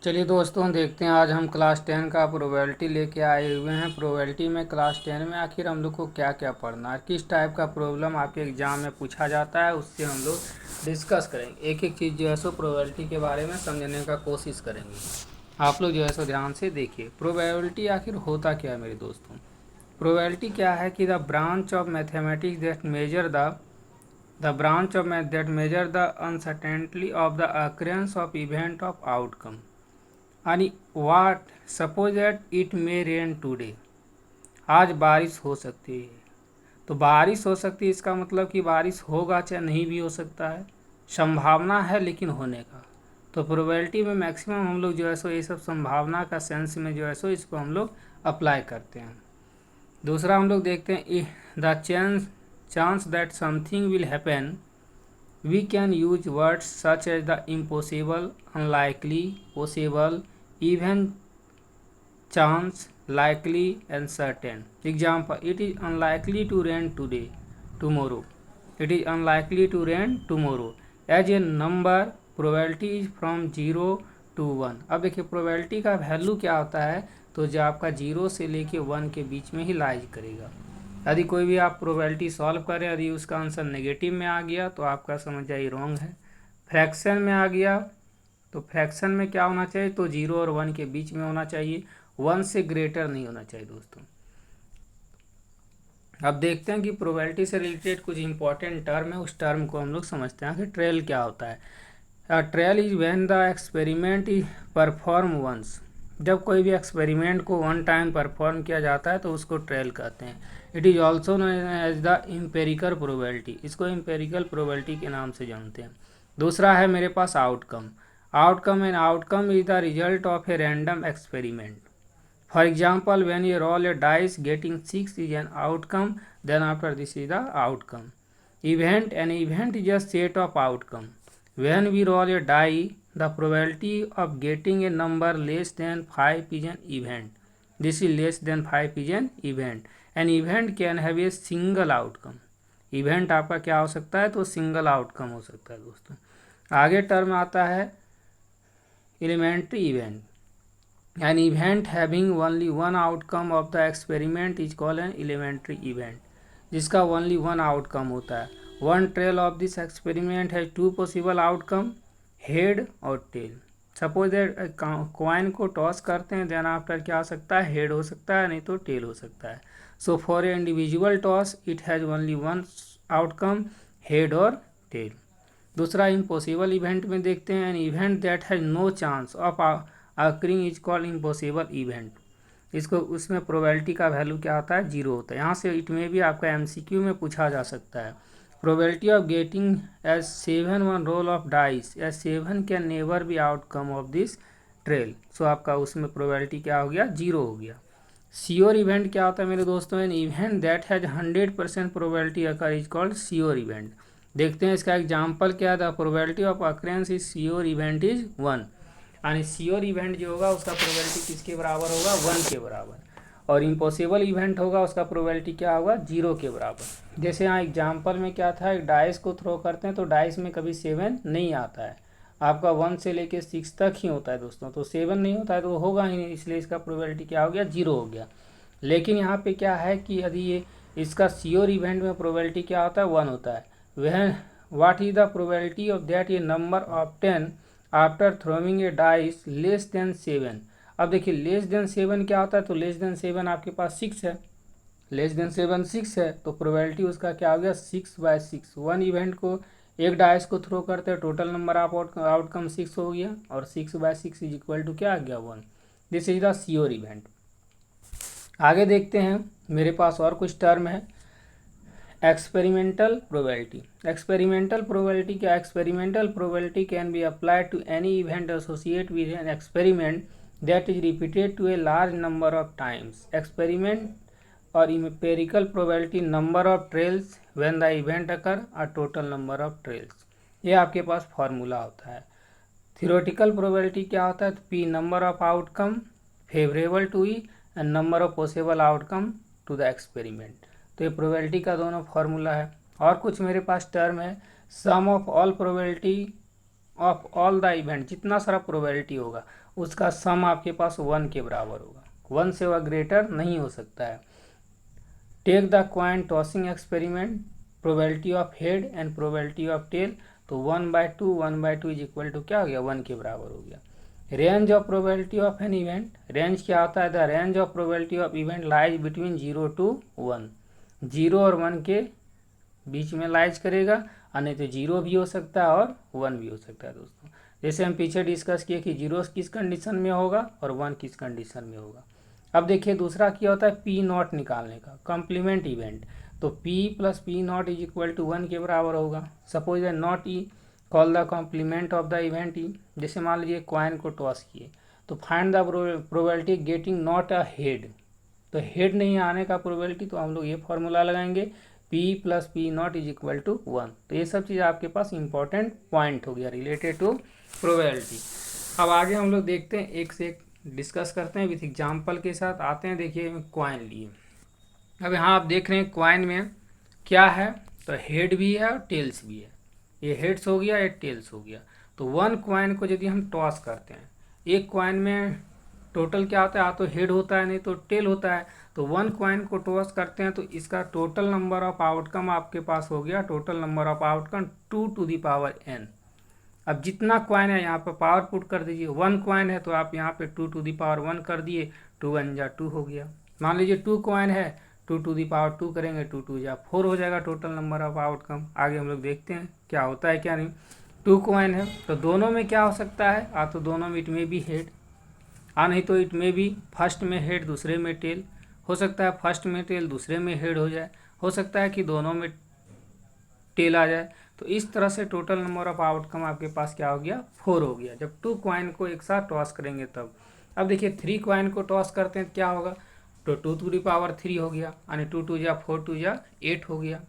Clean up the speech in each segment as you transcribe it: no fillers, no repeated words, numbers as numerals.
चलिए दोस्तों, देखते हैं आज हम क्लास 10 का प्रोबेबिलिटी लेके आए हुए हैं। प्रोबेबिलिटी में क्लास 10 में आखिर हम लोग को क्या क्या पढ़ना है, किस टाइप का प्रॉब्लम आपके एग्जाम में पूछा जाता है, उससे हम लोग डिस्कस करेंगे। एक एक चीज़ जो है सो प्रोबेबिलिटी के बारे में समझने का कोशिश करेंगे। आप लोग जो है सो ध्यान से देखिए। प्रोबेबिलिटी आखिर होता क्या है मेरे दोस्तों? प्रोबेबिलिटी क्या है कि the branch of mathematics that measure the branch of math that measure the uncertainty of the occurrence of event of outcome यानी what suppose that it may rain today. आज बारिश हो सकती है, तो बारिश हो सकती है इसका मतलब कि बारिश होगा चाहे नहीं भी हो सकता है, संभावना है लेकिन होने का। तो प्रोबेबिलिटी में मैक्सिमम हम लोग जो है सो ये सब संभावना का सेंस में जो है सो इसको हम लोग अप्लाई करते हैं। दूसरा हम लोग देखते हैं the chance that something will happen. We can use words such as the impossible, unlikely, possible, even, chance, likely and certain. Example, it is unlikely to rain today, tomorrow. It is unlikely to rain tomorrow. As a number, probability is from 0 to 1. अब देखिए probability का value क्या होता है, तो जो आपका 0 से लेके 1 के बीच में ही लाइज करेगा। यदि कोई भी आप प्रोबेबिलिटी सॉल्व करें, यदि उसका आंसर नेगेटिव में आ गया तो आपका समझ जाइए रॉन्ग है। फ्रैक्शन में आ गया तो फ्रैक्शन में क्या होना चाहिए, तो 0 और 1 के बीच में होना चाहिए, 1 से ग्रेटर नहीं होना चाहिए दोस्तों। अब देखते हैं कि प्रोबेबिलिटी से रिलेटेड कुछ इंपॉर्टेंट टर्म है, उस टर्म को हम लोग समझते हैं कि ट्रेल क्या होता है। Trail is when the experiment is perform once. जब कोई भी एक्सपेरिमेंट को वन टाइम परफॉर्म किया जाता है तो उसको ट्रेल कहते हैं। It is also known as the empirical probability, इसको इम्पेरिकल प्रोबेबिलिटी के नाम से जानते हैं। दूसरा है मेरे पास outcome. Outcome is the result of a random experiment. For example, when you roll a dice, getting 6 is an outcome, then after this is the outcome. An event is a set of outcome. When we roll a die, the probability of getting a number less than 5 is an event. This is less than 5 is an event. An event can have a single outcome. Event आपका क्या हो सकता है, तो single outcome हो सकता है दोस्तों। आगे टर्म आता है elementary event. An event having only one outcome of the experiment is called an elementary event, जिसका only one outcome होता है। One trail of this experiment has two possible outcome, head और tail. सपोज दैट कॉइन को toss करते हैं, then after क्या हो सकता है, हेड हो सकता है, नहीं तो टेल हो सकता है। So for a individual toss it has only one outcome, head और टेल। दूसरा इम्पॉसिबल इवेंट में देखते हैं, an event that has no chance of occurring is called impossible event. इसको उसमें प्रोबेबिलिटी का वैल्यू क्या होता है, 0 होता है। यहाँ से इट में भी आपका एमसीक्यू में पूछा जा सकता है। Probability of getting as 7 one roll of dice as 7 can never be outcome of this trial. So आपका उसमें प्रोबेबिलिटी क्या हो गया, 0 हो गया। श्योर इवेंट क्या होता है मेरे दोस्तों, N event that has 100% probability occur is called sure event. देखते हैं इसका एग्जाम्पल क्या है। The probability of occurrences is sure event is 1। यानी श्योर इवेंट जो होगा उसका प्रोबेबिलिटी किसके बराबर होगा, 1 के बराबर। और इम्पॉसिबल इवेंट होगा उसका प्रोबेबिलिटी क्या होगा, 0 के बराबर। जैसे यहाँ एग्जाम्पल में क्या था, एक डाइस को थ्रो करते हैं तो डाइस में कभी 7 नहीं आता है, आपका 1 से लेके 6 तक ही होता है दोस्तों। तो 7 नहीं होता है तो होगा ही नहीं, इसलिए इसका प्रोबेबिलिटी क्या हो गया, 0 हो गया। लेकिन यहाँ पे क्या है कि यदि ये इसका श्योर इवेंट में प्रोबेबिलिटी क्या होता है, 1 होता है। वह what is the probability of that a number of 10 after throwing a dice less than 7। अब देखिए लेस देन 7 क्या होता है, तो लेस देन 7 आपके पास 6 है, लेस देन 7 6 है, तो प्रोबेबिलिटी उसका क्या हो गया, 6/6। वन इवेंट को एक डाइस को थ्रो करते हैं, टोटल नंबर ऑफ आउटकम 6 हो गया, और 6/6 इज इक्वल टू क्या आ गया, 1। This is the sure event. आगे देखते हैं, मेरे पास और कुछ टर्म है। Experimental probability. एक्सपेरिमेंटल प्रोबेबिलिटी क्या, experimental probability can be applied to any event associate with an experiment that is repeated to a large number of times. Experiment और empirical probability number of trials when the event occur और total number of trails. ये आपके पास formula होता है। Theoretical probability क्या होता है, तो P number of outcome favourable to E and number of possible outcome to the experiment. तो ये प्रोबेबिलिटी का दोनों फार्मूला है। और कुछ मेरे पास टर्म है, sum of all probability of all the event, जितना सारा प्रोबेबिलिटी होगा उसका सम आपके पास 1 के बराबर होगा, 1 से वह ग्रेटर नहीं हो सकता है। Take the coin tossing experiment, probability of head and probability of tail, तो 1/2 इज इक्वल टू क्या हो गया, 1 के बराबर हो गया। Range of probability of an event, range क्या होता है, the range of probability of event lies between 0 to 1, 0 और 1 के बीच में लाइज करेगा, और नहीं तो 0 भी हो सकता है और 1 भी हो सकता है दोस्तों। जैसे हम पीछे डिस्कस किए कि 0 किस कंडीशन में होगा और 1 किस कंडीशन में होगा। अब देखिए दूसरा क्या होता है, पी नॉट निकालने का, कॉम्प्लीमेंट इवेंट, तो P plus P not is equal to 1 के बराबर होगा। सपोज है not E, call the complement of the event E. जैसे मान लीजिए कॉइन को टॉस किए, तो find the probability getting not a head, तो हेड नहीं आने का प्रोबेबिलिटी, तो हम लोग ये फॉर्मूला लगाएंगे P plus P not is equal to 1। तो ये सब चीज़ आपके पास इंपॉर्टेंट पॉइंट हो गया रिलेटेड टू प्रोबेबिलिटी। अब आगे हम लोग देखते हैं, एक से एक डिस्कस करते हैं विथ एग्जाम्पल के साथ। आते हैं, देखिए कॉइन लिए। अब यहाँ आप देख रहे हैं कॉइन में क्या है, तो हेड भी है और टेल्स भी है। ये हेड्स हो गया, ये टेल्स हो गया। तो 1 कॉइन को यदि हम टॉस करते हैं, एक कॉइन में टोटल क्या होता है, या तो हेड होता है नहीं तो टेल होता है। तो 1 कॉइन को टॉस करते हैं तो इसका टोटल नंबर ऑफ आउटकम आपके पास हो गया, total number of outcome 2 to the power n। अब जितना कॉइन है यहाँ पर पावर पुट कर दीजिए, 1 कॉइन है तो आप यहाँ पे 2 to the power 1 कर दिए, 2 1 जा 2 हो गया। मान लीजिए 2 कॉइन है, 2 to the power 2 करेंगे, 2 2 जा 4 हो जाएगा टोटल नंबर ऑफ आउटकम। आगे हम लोग देखते हैं क्या होता है क्या नहीं। 2 कॉइन है तो दोनों में क्या हो सकता है, आ तो दोनों में इट में भी हेड, आ नहीं तो इट में भी फर्स्ट में हेड दूसरे में टेल, हो सकता है फर्स्ट में टेल दूसरे में हेड हो जाए, हो सकता है कि दोनों में टेल आ जाए। तो इस तरह से टोटल नंबर ऑफ आउटकम आपके पास क्या हो गया, 4 हो गया, जब 2 कॉइन को एक साथ टॉस करेंगे तब। अब देखिए 3 कॉइन को टॉस करते हैं क्या होगा, तो 2 to the power 3 हो गया, यानी 2 2 जा 4 2 जा 8 हो गया।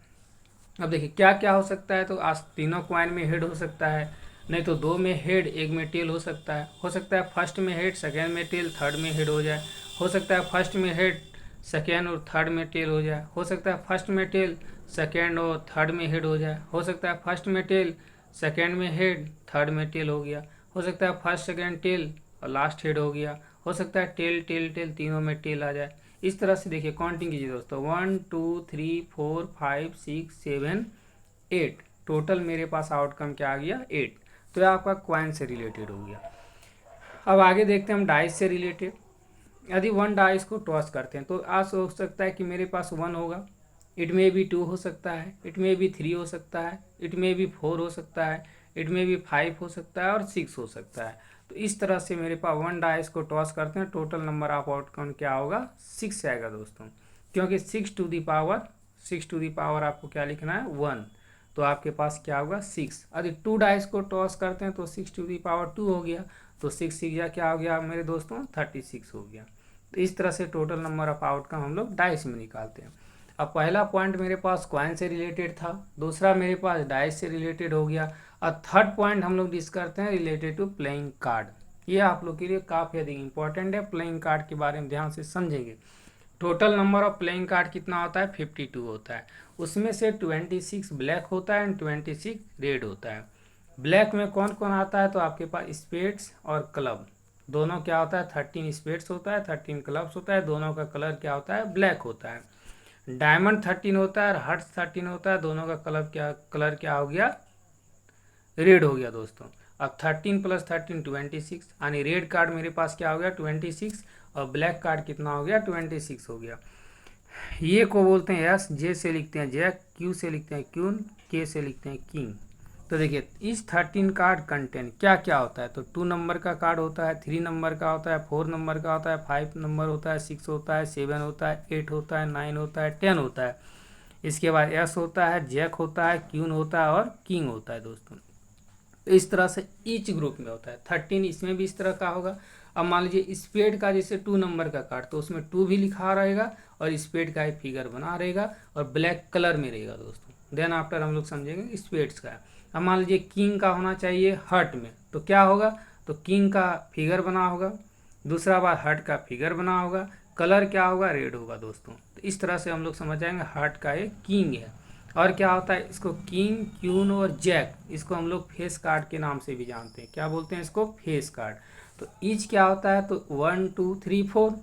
अब देखिए क्या क्या हो सकता है, तो आज तीनों कॉइन में हेड हो सकता है, नहीं तो 2 में हेड 1 में टेल हो सकता है। हो सकता है फर्स्ट में हेड सेकेंड में टेल थर्ड में हेड हो जाए, हो सकता है फर्स्ट में हेड सेकेंड और थर्ड में टेल हो जाए, हो सकता है फर्स्ट में टेल सेकेंड और थर्ड में हेड हो जाए, हो सकता है फर्स्ट में टेल सेकेंड में हेड थर्ड में टेल हो गया, हो सकता है फर्स्ट सेकेंड टेल और लास्ट हेड हो गया, हो सकता है टेल टेल टेल तीनों में टेल आ जाए। इस तरह से देखिए काउंटिंग कीजिए दोस्तों, 1 2 3 4 5 6 7 8, टोटल मेरे पास आउटकम क्या आ गया, 8। तो यह आपका कॉइन से रिलेटेड हो गया। अब आगे देखते हैं हम डाइस से रिलेटेड। यदि 1 डाइस को टॉस करते हैं तो आज हो सकता है कि मेरे पास 1 होगा, इट में भी 2 हो सकता है, इट में भी 3 हो सकता है, इट में भी 4 हो सकता है, इट में भी 5 हो सकता है और 6 हो सकता है। तो इस तरह से मेरे पास 1 डाइस को टॉस करते हैं, टोटल नंबर ऑफ आउटकम क्या होगा, 6 आएगा दोस्तों, क्योंकि 6 to the power आपको क्या लिखना है, 1। तो आपके पास क्या होगा, 6। यदि 2 डाइस को टॉस करते हैं तो 6 to the power 2 हो गया, तो 6 6 क्या हो गया मेरे दोस्तों, 36 हो गया। तो इस तरह से टोटल नंबर ऑफ आउटकम हम लोग डाइस में निकालते हैं। अब पहला पॉइंट मेरे पास कॉइन से रिलेटेड था, दूसरा मेरे पास डाइस से रिलेटेड हो गया, और थर्ड पॉइंट हम लोग डिस्कस करते हैं रिलेटेड टू प्लेइंग कार्ड। ये आप लोग के लिए काफ़ी अधिक इंपॉर्टेंट है, प्लेइंग कार्ड के बारे में ध्यान से समझेंगे। Total number of playing card कितना होता है, 52 होता है। उसमें से 26 ब्लैक होता है एंड 26 रेड होता है। ब्लैक में कौन कौन आता है, तो आपके पास स्पेड्स और क्लब दोनों क्या होता है, 13 स्पेड्स होता है, 13 क्लब्स होता है, दोनों का कलर क्या होता है, ब्लैक होता है। डायमंड 13 होता है और हार्ट्स 13 होता है, दोनों का कलर क्या हो गया, रेड हो गया दोस्तों। अब 13 + 13 26, यानी रेड कार्ड मेरे पास क्या हो गया, 26, और ब्लैक कार्ड कितना हो गया, 26 हो गया। ये को बोलते हैं एस, जे से लिखते हैं जैक, क्यू से लिखते हैं क्यून, के से लिखते हैं किंग। तो देखिए इस 13 कार्ड कंटेंट क्या क्या होता है, तो 2 नंबर का कार्ड होता है, 3 नंबर का होता है, 4 नंबर का होता है, 5 नंबर होता है, 6 होता है, 7 होता है, 8 होता है, 9 होता है, 10 होता है। इसके बाद एस होता है, जैक होता है, क्यून होता है और किंग होता है दोस्तों। तो इस तरह से ईच ग्रुप में होता है। 13 इसमें भी इस तरह का होगा। अब मान लीजिए स्पेड का जैसे 2 नंबर का कार्ड, तो उसमें 2 भी लिखा रहेगा और स्पेड का एक फिगर बना रहेगा और ब्लैक कलर में रहेगा दोस्तों। देन आफ्टर हम लोग समझेंगे स्पेड्स का। अब मान लीजिए किंग का होना चाहिए हर्ट में, तो क्या होगा, तो किंग का फिगर बना होगा, दूसरा बार हर्ट का फिगर बना होगा, कलर क्या होगा, रेड होगा दोस्तों। तो इस तरह से हम लोग समझ जाएंगे हार्ट का एक किंग है। और क्या होता है इसको, किंग, क्वीन और जैक, इसको हम लोग फेस कार्ड के नाम से भी जानते हैं। क्या बोलते हैं इसको, फेस कार्ड। तो ईच क्या होता है, तो 1 2 3 4,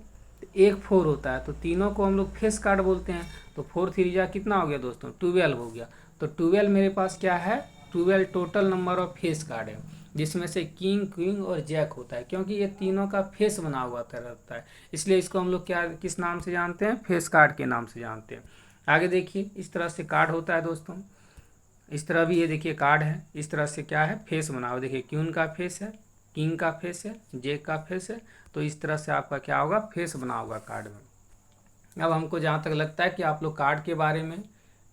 एक 4 होता है, तो तीनों को हम लोग फेस कार्ड बोलते हैं। तो 4 3 जा कितना हो गया दोस्तों, 12 हो गया। तो 12 मेरे पास क्या है, 12 total number of face card है, जिसमें से किंग, क्वीन और जैक होता है, क्योंकि ये तीनों का फेस बना हुआ रहता है, इसलिए इसको हम लोग क्या, किस नाम से जानते हैं, फेस कार्ड के नाम से जानते हैं। आगे देखिए, इस तरह से कार्ड होता है दोस्तों, इस तरह भी ये देखिए कार्ड है, इस तरह से क्या है, फेस बना हुआ। देखिए क्वीन का फेस है, किंग का फेस है, जैक का फेस है, तो इस तरह से आपका क्या होगा, फेस बना होगा कार्ड में। अब हमको जहाँ तक लगता है कि आप लोग कार्ड के बारे में,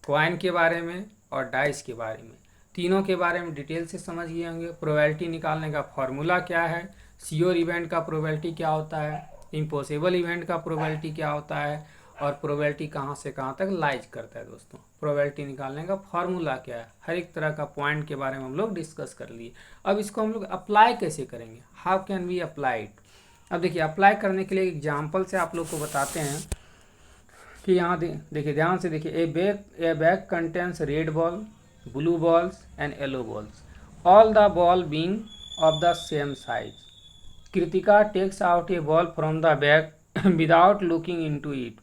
कॉइन के बारे में और डाइस के बारे में, तीनों के बारे में डिटेल से समझ गए होंगे। प्रोबेबिलिटी निकालने का फॉर्मूला क्या है, श्योर इवेंट का प्रोबेबिलिटी क्या होता है, इम्पॉसिबल इवेंट का प्रोबेबिलिटी क्या होता है, और प्रोबेबिलिटी कहाँ से कहाँ तक लाइज करता है दोस्तों। प्रोबेबिलिटी निकालने का फॉर्मूला क्या है, हर एक तरह का पॉइंट के बारे में हम लोग डिस्कस कर लिए। अब इसको हम लोग अप्लाई कैसे करेंगे, how can we apply it. अब देखिए, अप्लाई करने के लिए एग्जाम्पल से आप लोग को बताते हैं कि यहाँ देखिए, ध्यान से देखिए, ए bag contains red ball, blue balls and yellow balls, all the ball being of the same size. Kritika takes out a ball from the bag without looking into it.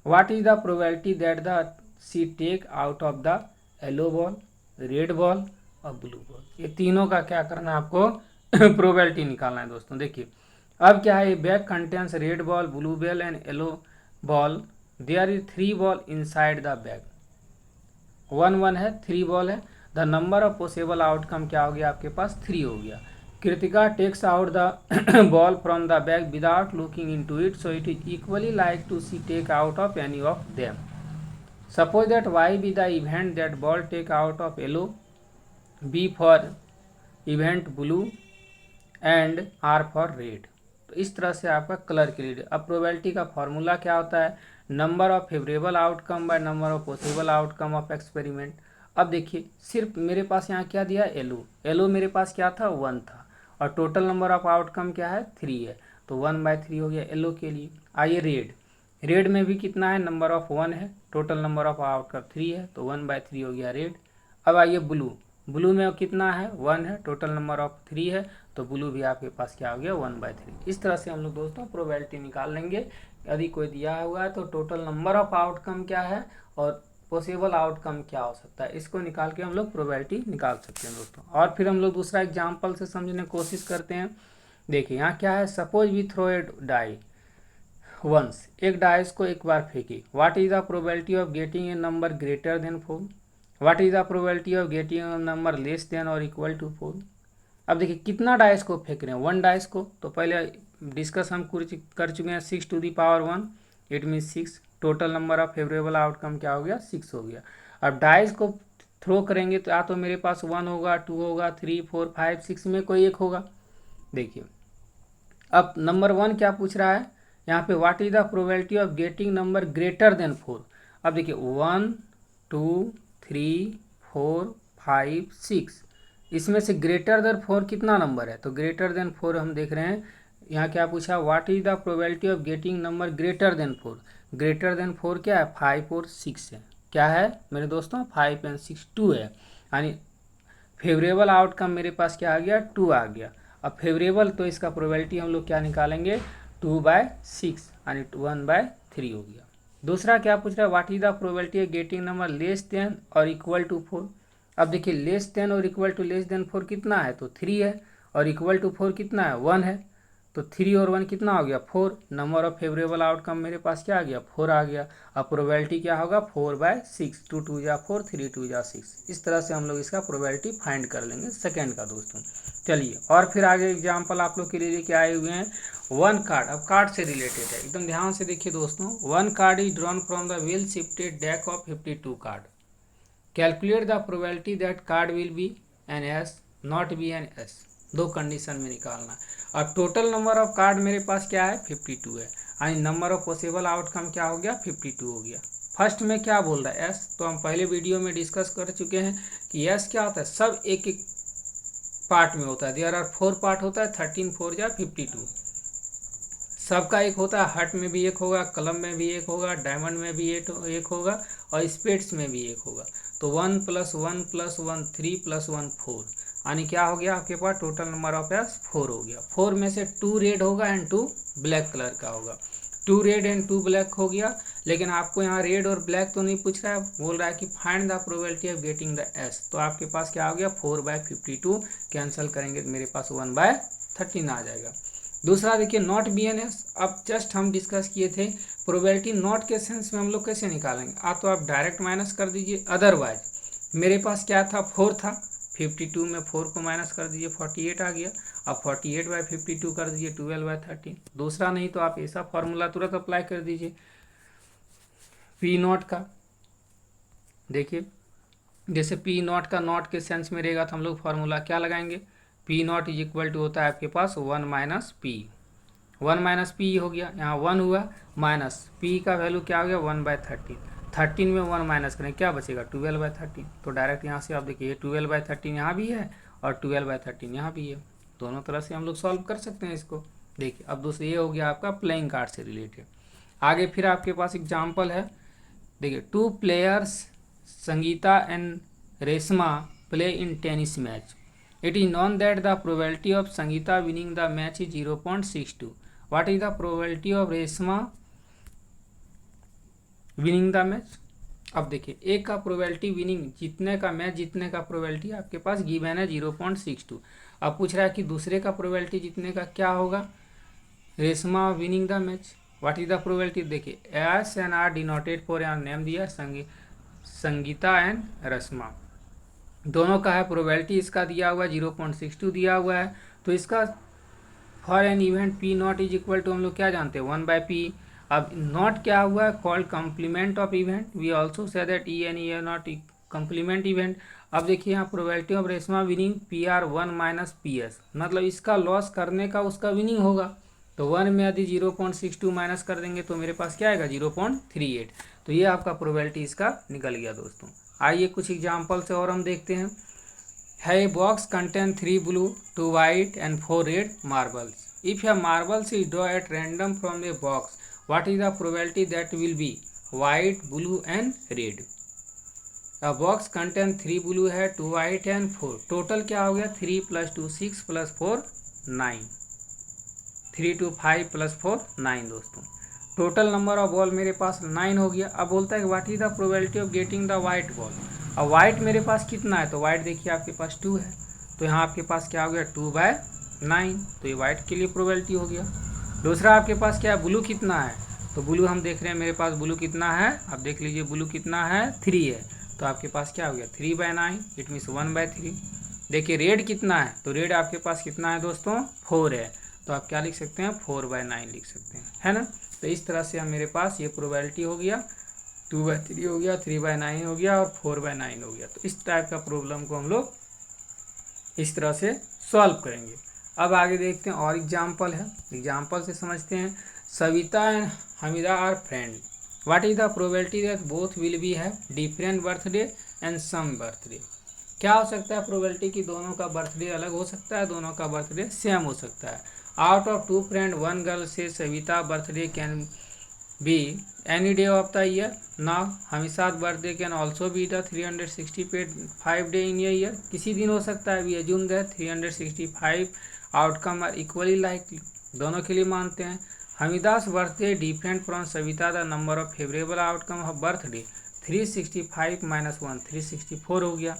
What is the probability that she take out of the yellow ball, red ball और blue ball? ये तीनों का क्या करना है आपको, probability निकालना है दोस्तों। देखिए अब क्या है, bag contains red ball, blue ball and yellow ball, there is 3 ball inside the bag, 1 1 है, 3 बॉल है, the number of possible outcome क्या हो गया आपके पास, 3 हो गया। Kritika takes out the ball from the bag without looking into it, so it is equally like to she take out of any of them. Suppose that Y be the event that ball take out of yellow, B for event blue and R for red. तो इस तरह से आपका colour के लिए। अब probability का formula क्या होता है, number of favourable outcome by number of possible outcome of experiment. अब देखिए, सिर्फ मेरे पास यहाँ क्या दिया, येलो, येलो मेरे पास क्या था, 1 था, और टोटल नंबर ऑफ आउटकम क्या है, 3 है, तो 1/3 हो गया येलो के लिए। आइए रेड, रेड में भी कितना है, नंबर ऑफ 1 है, टोटल नंबर ऑफ आउटकम 3 है, तो 1/3 हो गया रेड। अब आइए ब्लू, ब्लू में कितना है, 1 है, टोटल नंबर ऑफ 3 है, तो ब्लू भी आपके पास क्या हो गया, 1/3। इस तरह से हम लोग दोस्तों प्रोबेबिलिटी निकाल लेंगे। यदि कोई दिया हुआ है तो टोटल नंबर ऑफ आउटकम क्या है और पॉसिबल आउटकम क्या हो सकता है, इसको निकाल के हम लोग प्रोबेबिलिटी निकाल सकते हैं दोस्तों। और फिर हम लोग दूसरा एग्जांपल से समझने की कोशिश करते हैं। देखिए यहाँ क्या है, suppose we throw a die once, एक डाइस को एक बार फेंकी, what is the probability of getting a number greater than 4, what is the probability of getting a number less than और इक्वल टू 4। अब देखिए कितना डाइस को फेंक रहे हैं, 1 डाइस को, तो पहले डिस्कस हम कर चुके हैं, 6 to the power 1, it mean 6, total number of favourable outcome क्या हो गया, 6 हो गया। अब डाइस को थ्रो करेंगे तो या तो मेरे पास 1 होगा, 2 होगा, 3 4 5 6 में कोई एक होगा। देखिए अब नंबर 1 क्या पूछ रहा है यहाँ पे, what is the probability of getting number greater than 4। अब देखिए 1 2 3 4 5 6, इसमें से ग्रेटर देन 4 कितना नंबर है, तो ग्रेटर देन 4 हम देख रहे हैं। यहाँ क्या पूछा, what is the probability of getting number greater than 4, greater than 4 क्या है, 5 और 6 है, क्या है मेरे दोस्तों, 5 और 6 2 है, यानी फेवरेबल आउटकम मेरे पास क्या आ गया, 2 आ गया। अब फेवरेबल तो इसका प्रोबेबिलिटी हम लोग क्या निकालेंगे, 2/6 यानी 1/3 हो गया। दूसरा क्या पूछ रहा है, what is the probability of getting number less than और इक्वल टू 4। अब देखिए लेस देन और इक्वल टू लेस देन 4 कितना है, तो 3 है, और इक्वल टू 4 कितना है, 1 है, तो 3 और 1 कितना हो गया, 4। नंबर ऑफ फेवरेबल आउटकम मेरे पास क्या आ गया, 4 आ गया। अब प्रोबेबिलिटी क्या होगा, 4/6, 2 2 जा 4, 3 2 जा 6। इस तरह से हम लोग इसका प्रोबेबिलिटी फाइंड कर लेंगे सेकेंड का दोस्तों। चलिए और फिर आगे एग्जाम्पल आप लोग के लिए लेके आए हुए हैं, 1 कार्ड। अब कार्ड से रिलेटेड है, एकदम ध्यान से देखिए दोस्तों। 1 card is drawn from the well shifted deck of 52 card. Calculate the probability that card will be an ace, not be an ace. दो कंडीशन में निकालना है। और टोटल नंबर ऑफ कार्ड मेरे पास क्या है, 52 है, यानी नंबर ऑफ पॉसिबल आउटकम क्या हो गया, 52 हो गया। फर्स्ट में क्या बोल रहा है, एस, तो हम पहले वीडियो में डिस्कस कर चुके हैं कि एस क्या होता है, सब एक एक पार्ट में होता है। देयर आर 4 पार्ट होता है, 13 4 जा 52, सबका एक होता है। हर्ट में भी एक होगा, कलम में भी एक होगा, डायमंड में भी एक होगा, और स्पेड्स में भी एक होगा। तो 1 + 1 + 1 3 + 1 4, यानी क्या हो गया आपके पास टोटल नंबर ऑफ एयर्स 4 हो गया। 4 में से 2 रेड होगा एंड 2 ब्लैक कलर का होगा। 2 रेड एंड 2 ब्लैक हो गया, लेकिन आपको यहाँ रेड और ब्लैक तो नहीं पूछ रहा है, बोल रहा है कि find the probability of getting the S. तो आपके पास क्या हो गया 4/52, कैंसिल करेंगे तो मेरे पास 1/13 आ जाएगा। दूसरा देखिए नॉट बी एन एस। अब जस्ट हम डिस्कस किए थे प्रोबेबिलिटी नॉट के सेंस में हम लोग कैसे निकालेंगे, तो आप डायरेक्ट माइनस कर दीजिए। अदरवाइज मेरे पास क्या था 4 था, 52 में 4 को माइनस कर दीजिए 48 आ गया। अब 48/52 कर दीजिए 12/13। दूसरा नहीं तो आप ऐसा फॉर्मूला तुरंत अप्लाई कर दीजिए पी नॉट का। देखिए जैसे पी नॉट का नॉट के सेंस में रहेगा तो हम लोग फार्मूला क्या लगाएंगे, P not is equal to होता है आपके पास 1 - पी। 1 - पी हो गया, यहाँ 1 हुआ माइनस पी का वैल्यू क्या हो गया 1/13। 13 में 1 माइनस करें क्या बचेगा 12/13। तो डायरेक्ट यहाँ से आप देखिए 12/13 यहाँ भी है और 12/13 यहाँ भी है, दोनों तरह से हम लोग सॉल्व कर सकते हैं इसको। देखिए अब दूसरा ये हो गया आपका प्लेइंग कार्ड से रिलेटेड। आगे फिर आपके पास एग्जाम्पल है, देखिए 2 players Sangeeta and Reshma play in tennis match. It is known that the probability of Sangeeta winning the match is 0.62। What is the probability of Reshma winning the match. अब देखिए एक का प्रोबेबिलिटी विनिंग जीतने का, मैच जीतने का प्रोबेबिलिटी आपके पास गिवन है 0.62। अब पूछ रहा है कि दूसरे का प्रोबेबिलिटी जीतने का क्या होगा, Reshma winning the match. What is the probability, देखिए S and R denoted for यहाँ नेम दिया संगीता एंड रेशमा, दोनों का है प्रोबेबिलिटी, इसका दिया हुआ है 0.62 दिया हुआ है। तो इसका for an event P not is equal to हम लोग क्या जानते हैं 1/p। अब नॉट क्या हुआ है called complement of event, we also say that E and E are not complement event. अब देखिए यहाँ probability of Reshma winning PR1 - PS, मतलब इसका लॉस करने का उसका विनिंग होगा। तो 1 में यदि 0.62 माइनस कर देंगे तो मेरे पास क्या आएगा 0.38। तो ये आपका प्रोबेबिलिटी इसका निकल गया दोस्तों। आइए कुछ एग्जाम्पल से और हम देखते हैं। है a box contain 3 blue 2 white and 4 red marbles. If a marbles is drawn at random from a box, what is the probability that will be white, blue and red? A box contain 3 blue है 2 white and 4, total क्या हो गया 3 + 2 6 + 4 9, 3 2 5 + 4 9 दोस्तों। Total number of ball मेरे पास 9 हो गया। अब बोलता है कि what is the probability of getting the white ball. अब वाइट मेरे पास कितना है, तो वाइट देखिए आपके पास 2 है, तो यहाँ आपके पास क्या हो गया 2/9, तो ये वाइट के लिए प्रोबेबिलिटी हो गया। दूसरा आपके पास क्या है ब्लू कितना है, तो ब्लू हम देख रहे हैं मेरे पास ब्लू कितना है, अब देख लीजिए ब्लू कितना है 3 है, तो आपके पास क्या हो गया 3/9, इट मीन्स 1/3। देखिए रेड कितना है, तो रेड आपके पास कितना है दोस्तों 4 है, तो आप क्या लिख सकते हैं 4/9 लिख सकते हैं, है ना। तो इस तरह से हम मेरे पास ये प्रोबेबिलिटी हो गया 2/3 हो गया, 3/9 हो गया और 4/9 हो गया। तो इस टाइप का प्रॉब्लम को हम लोग इस तरह से सॉल्व करेंगे। अब आगे देखते हैं और एग्जाम्पल है, एग्जाम्पल से समझते हैं। Savita and Hamida are friend, what is the probability that both will be have different birthday and same birthday. क्या हो सकता है प्रोबेबिलिटी कि दोनों का बर्थडे अलग हो सकता है, दोनों का बर्थडे सेम हो सकता है। आउट ऑफ 2 फ्रेंड 1 गर्ल से Savita birthday can be any day of the year. Now हमेशा birthday can also be the 365 day in year, किसी दिन हो सकता है। We assume that 365 outcome are equally likely, दोनों के लिए मानते हैं। Hamida's birthday different from Savita, the number of favourable outcome of birthday 365 - 1 364 हो गया।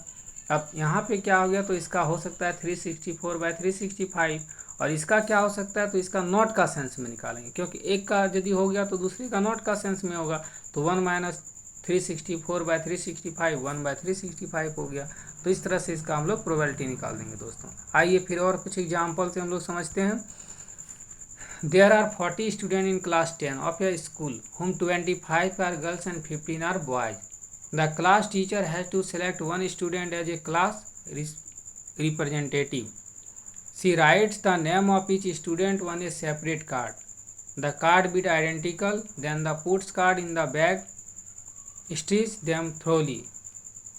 अब यहाँ पे क्या हो गया, तो इसका हो सकता है 364/365 और इसका क्या हो सकता है, तो इसका नॉट का सेंस में निकालेंगे, क्योंकि एक का यदि हो गया तो दूसरे का नॉट का सेंस में होगा। तो 1 - 364/365 1/365 हो गया। तो इस तरह से इसका हम लोग प्रोबेबिलिटी निकाल देंगे दोस्तों। आइए फिर और कुछ एग्जाम्पल से हम लोग समझते हैं। There are 40 students in class 10 of a school, whom 25 are girls and 15 are boys. The class teacher has to select one student as a class representative. She writes the name of each student on a separate card. The card be identical, then the puts card in the bag, stitch them thoroughly.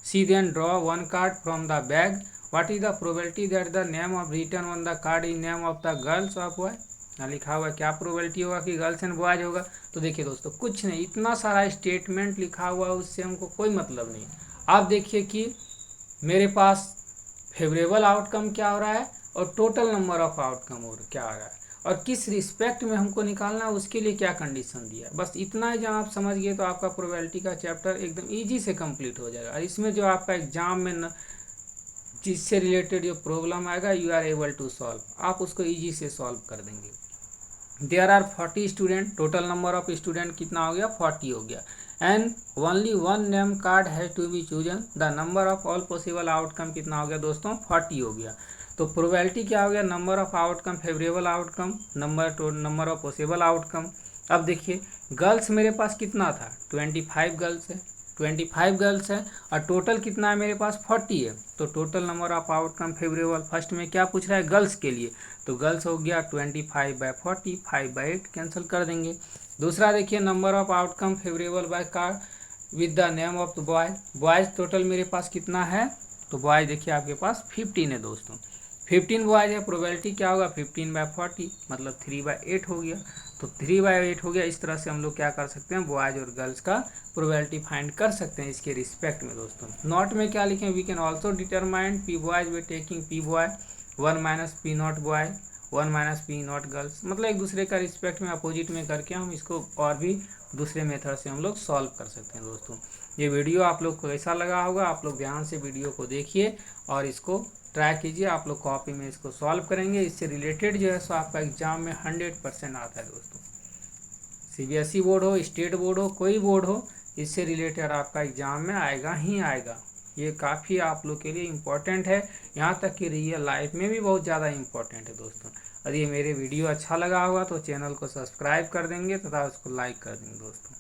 She then draw one card from the bag. What is the probability that the name of written on the card is name of the girls or boy? लिखा हुआ क्या probability होगा कि girls and boys होगा। तो देखिए दोस्तों कुछ नहीं, इतना सारा स्टेटमेंट लिखा हुआ है उससे हमको कोई मतलब नहीं। आप देखिए कि मेरे पास फेवरेबल आउटकम क्या हो रहा है और टोटल नंबर ऑफ आउटकम और क्या हो रहा है, और किस रिस्पेक्ट में हमको निकालना है, उसके लिए क्या कंडीशन दिया है। बस इतना ही जब आप समझ गए तो आपका प्रोबेबिलिटी का चैप्टर एकदम ईजी से कंप्लीट हो जाएगा। और इसमें जो आपका एग्जाम में जिससे रिलेटेड जो प्रॉब्लम आएगा you are able to solve, आप उसको ईजी से सॉल्व कर देंगे। There are 40 student, total number of student कितना हो गया, 40 हो गया। And only one name card has to be chosen, the number of all possible outcome कितना हो गया दोस्तों, 40 हो गया। तो प्रोबेबिलिटी क्या हो गया, number of outcome favourable outcome, number of possible outcome. अब देखिए गर्ल्स मेरे पास कितना था, 25 गर्ल्स है, 25 गर्ल्स है, और टोटल कितना है मेरे पास 40 है। तो total number of outcome favourable, first में क्या पूछ रहा है, गर्ल्स के लिए, तो गर्ल्स हो गया 25/40, 5/8 कैंसिल कर देंगे। दूसरा देखिए number of outcome favourable by card with the name of the boy, boys total मेरे पास कितना है, तो बॉयज देखिए आपके पास 15 है दोस्तों, 15 बॉयज है। प्रोबेबिलिटी क्या होगा, 15/40 मतलब 3/8 हो गया। तो 3/8 हो गया। इस तरह से हम लोग क्या कर सकते हैं, बॉयज और गर्ल्स का प्रोबेबिलिटी फाइंड कर सकते हैं इसके रिस्पेक्ट में दोस्तों। नॉट में क्या लिखें, we can also determine P boys by taking P boy 1 - P not boy 1 - P not girls, मतलब एक दूसरे का रिस्पेक्ट में अपोजिट में करके हम इसको और भी दूसरे मेथड से हम लोग सॉल्व कर सकते हैं दोस्तों। ये वीडियो आप लोग को कैसा लगा होगा, आप लोग ध्यान से वीडियो को देखिए और इसको ट्राई कीजिए, आप लोग कॉपी में इसको सॉल्व करेंगे। इससे रिलेटेड जो है सो आपका एग्जाम में 100% आता है दोस्तों। सीबीएसई बोर्ड हो, स्टेट बोर्ड हो, कोई बोर्ड हो, इससे रिलेटेड आपका एग्जाम में आएगा ही आएगा। ये काफ़ी आप लोग के लिए इम्पोर्टेंट है, यहाँ तक कि रियल लाइफ में भी बहुत ज़्यादा इम्पोर्टेंट है दोस्तों। और ये मेरे वीडियो अच्छा लगा होगा तो चैनल को सब्सक्राइब कर देंगे तथा उसको लाइक कर देंगे दोस्तों।